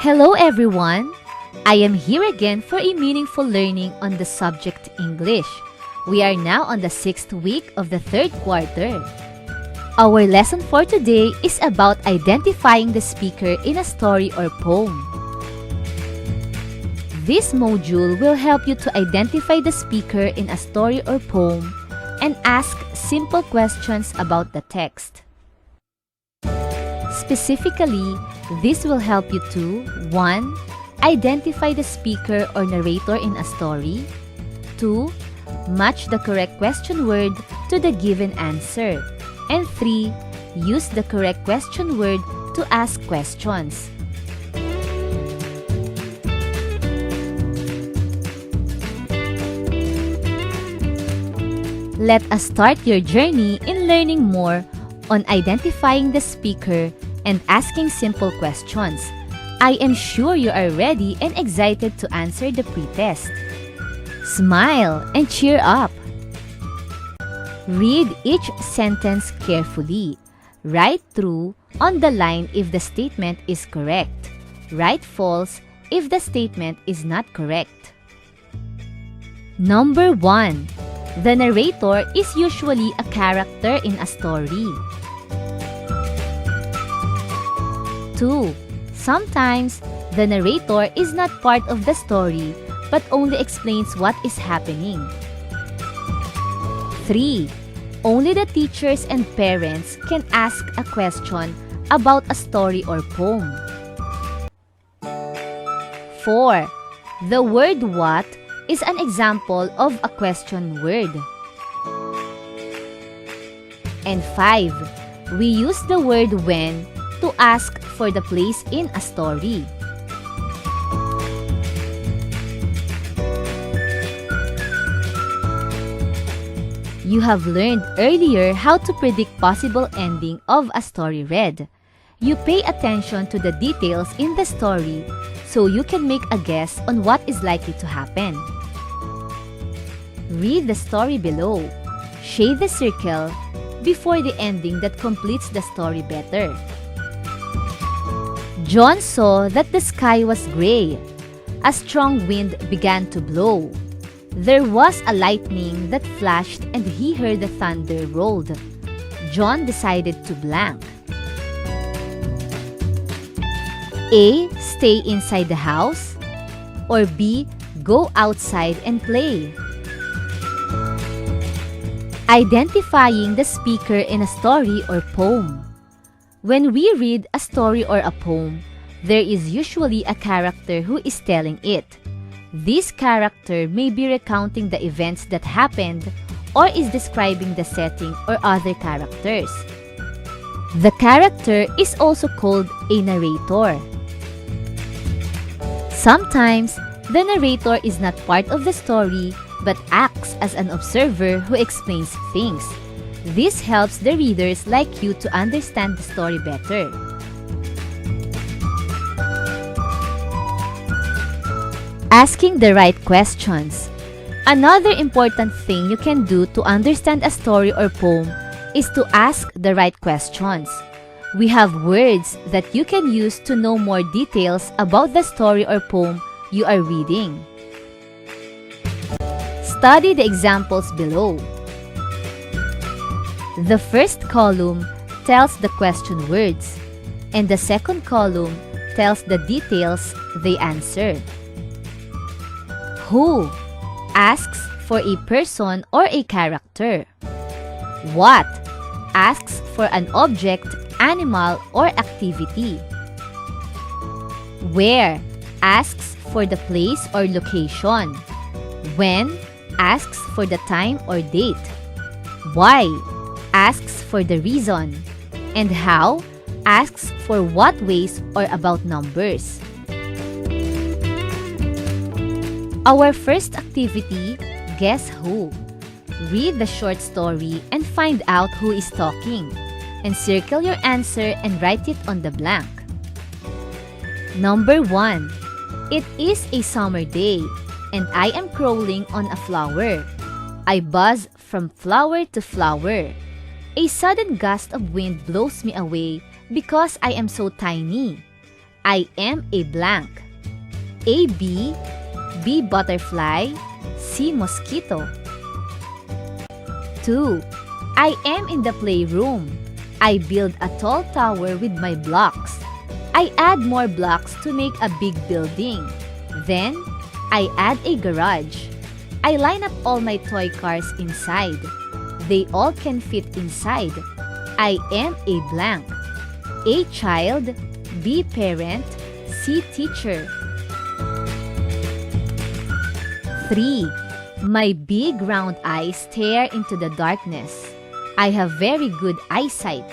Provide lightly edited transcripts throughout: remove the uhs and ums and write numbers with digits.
Hello everyone! I am here again for a meaningful learning on the subject English. We are now on the 6th week of the 3rd quarter. Our lesson for today is about identifying the speaker in a story or poem. This module will help you to identify the speaker in a story or poem and ask simple questions about the text. Specifically, this will help you to 1. Identify the speaker or narrator in a story. 2. Match the correct question word to the given answer. And 3. Use the correct question word to ask questions. Let us start your journey in learning more on identifying the speaker and asking simple questions. I am sure you are ready and excited to answer the pretest. Smile and cheer up. Read each sentence carefully. Write true on the line if the statement is correct. Write false if the statement is not correct. Number 1. The narrator is usually a character in a story. 2. Sometimes, the narrator is not part of the story but only explains what is happening. 3. Only the teachers and parents can ask a question about a story or poem. 4. The word what is an example of a question word. And 5. We use the word when to ask for the place in a story. You have learned earlier how to predict possible ending of a story read. You pay attention to the details in the story so you can make a guess on what is likely to happen. Read the story below. Shade the circle before the ending that completes the story better. John saw that the sky was gray. A strong wind began to blow. There was a lightning that flashed and he heard the thunder rolled. John decided to blank. A. Stay inside the house. Or B. Go outside and play. Identifying the speaker in a story or poem. When we read a story or a poem, there is usually a character who is telling it. This character may be recounting the events that happened or is describing the setting or other characters. The character is also called a narrator. Sometimes, the narrator is not part of the story but acts as an observer who explains things. This helps the readers like you to understand the story better. Asking the right questions. Another important thing you can do to understand a story or poem is to ask the right questions. We have words that you can use to know more details about the story or poem you are reading. Study the examples below. The first column tells the question words, and the second column tells the details they answered. Who asks for a person or a character. What asks for an object, animal, or activity. Where asks for the place or location. When asks for the time or date. Why asks for the reason, and how asks for what ways or about numbers. Our first activity, guess who. Read the short story and find out who is talking, and circle your answer and write it on the blank. Number 1. It is a summer day, and I am crawling on a flower. I buzz from flower to flower. A sudden gust of wind blows me away because I am so tiny. I am a blank. A bee, B butterfly, C mosquito. 2. I am in the playroom. I build a tall tower with my blocks. I add more blocks to make a big building. Then, I add a garage. I line up all my toy cars inside. They all can fit inside. I am a blank. A child, B parent, C teacher. 3. My big round eyes stare into the darkness. I have very good eyesight.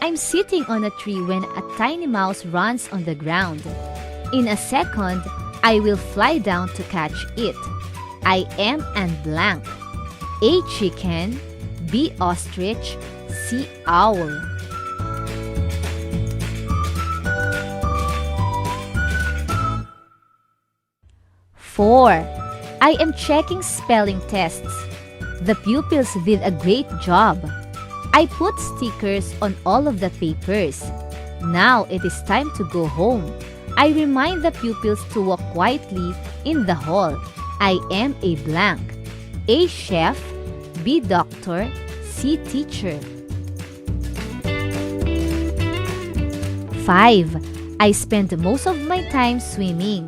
I'm sitting on a tree when a tiny mouse runs on the ground. In a second, I will fly down to catch it. I am an blank. A chicken, B ostrich, C owl. 4. I am checking spelling tests. The pupils did a great job. I put stickers on all of the papers. Now it is time to go home. I remind the pupils to walk quietly in the hall. I am a blank. A chef, B doctor, C teacher. 5. I spend most of my time swimming.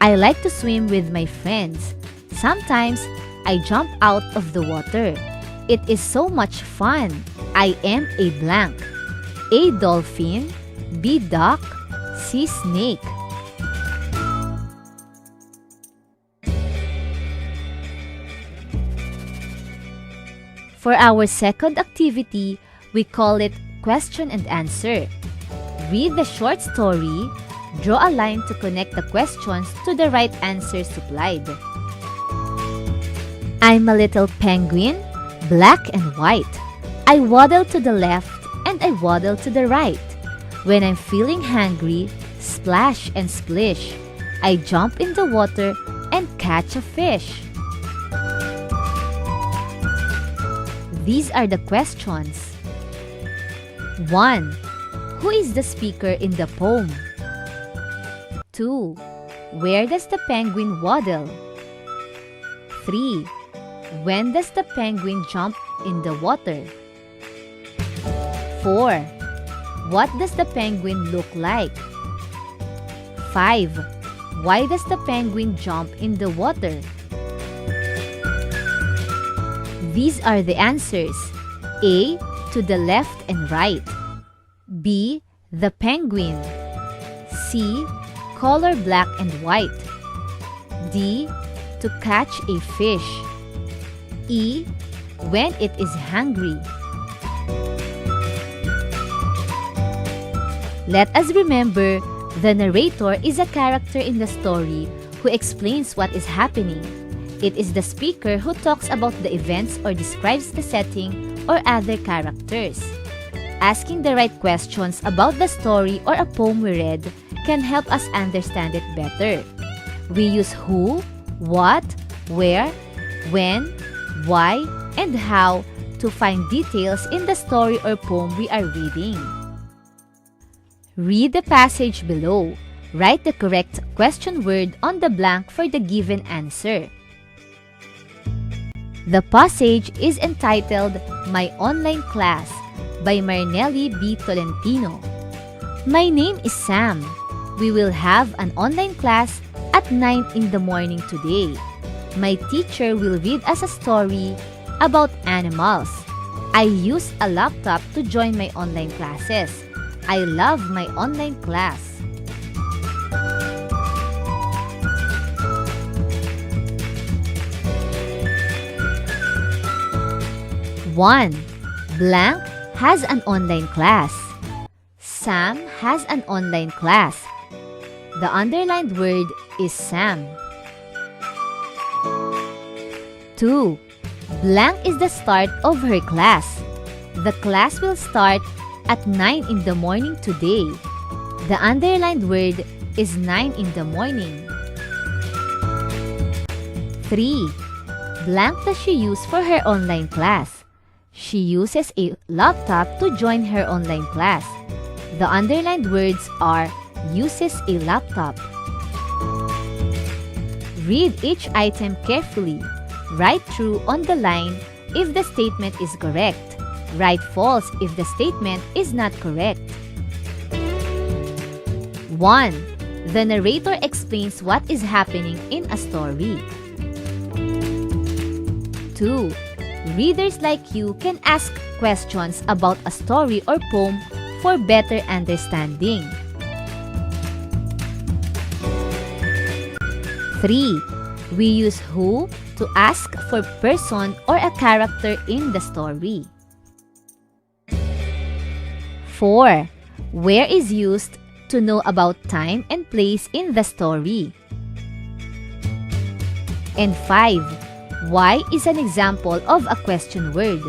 I like to swim with my friends. Sometimes, I jump out of the water. It is so much fun. I am a blank. A dolphin, B duck, C snake. For our second activity, we call it question and answer. Read the short story, draw a line to connect the questions to the right answers supplied. I'm a little penguin, black and white. I waddle to the left and I waddle to the right. When I'm feeling hungry, splash and splish. I jump in the water and catch a fish. These are the questions. 1. Who is the speaker in the poem? 2. Where does the penguin waddle? 3. When does the penguin jump in the water? 4. What does the penguin look like? 5. Why does the penguin jump in the water? These are the answers. A. To the left and right. B. The penguin. C. Color black and white. D. To catch a fish. E. When it is hungry. Let us remember, the narrator is a character in the story who explains what is happening. It is the speaker who talks about the events or describes the setting or other characters. Asking the right questions about the story or a poem we read can help us understand it better. We use who, what, where, when, why, and how to find details in the story or poem we are reading. Read the passage below. Write the correct question word on the blank for the given answer. The passage is entitled My Online Class by Marnelli B. Tolentino. My name is Sam. We will have an online class at 9 in the morning today. My teacher will read us a story about animals. I use a laptop to join my online classes. I love my online class. One. Blank has an online class. Sam has an online class. The underlined word is Sam. 2. Blank is the start of her class. The class will start at 9 in the morning today. The underlined word is 9 in the morning. 3. Blank does she use for her online class? She uses a laptop to join her online class. The underlined words are uses a laptop. Read each item carefully. Write true on the line if the statement is correct. Write false if the statement is not correct. 1. The narrator explains what is happening in a story. 2. Readers like you can ask questions about a story or poem for better understanding. 3. We use who to ask for person or a character in the story. 4. Where is used to know about time and place in the story. And 5. Why is an example of a question word.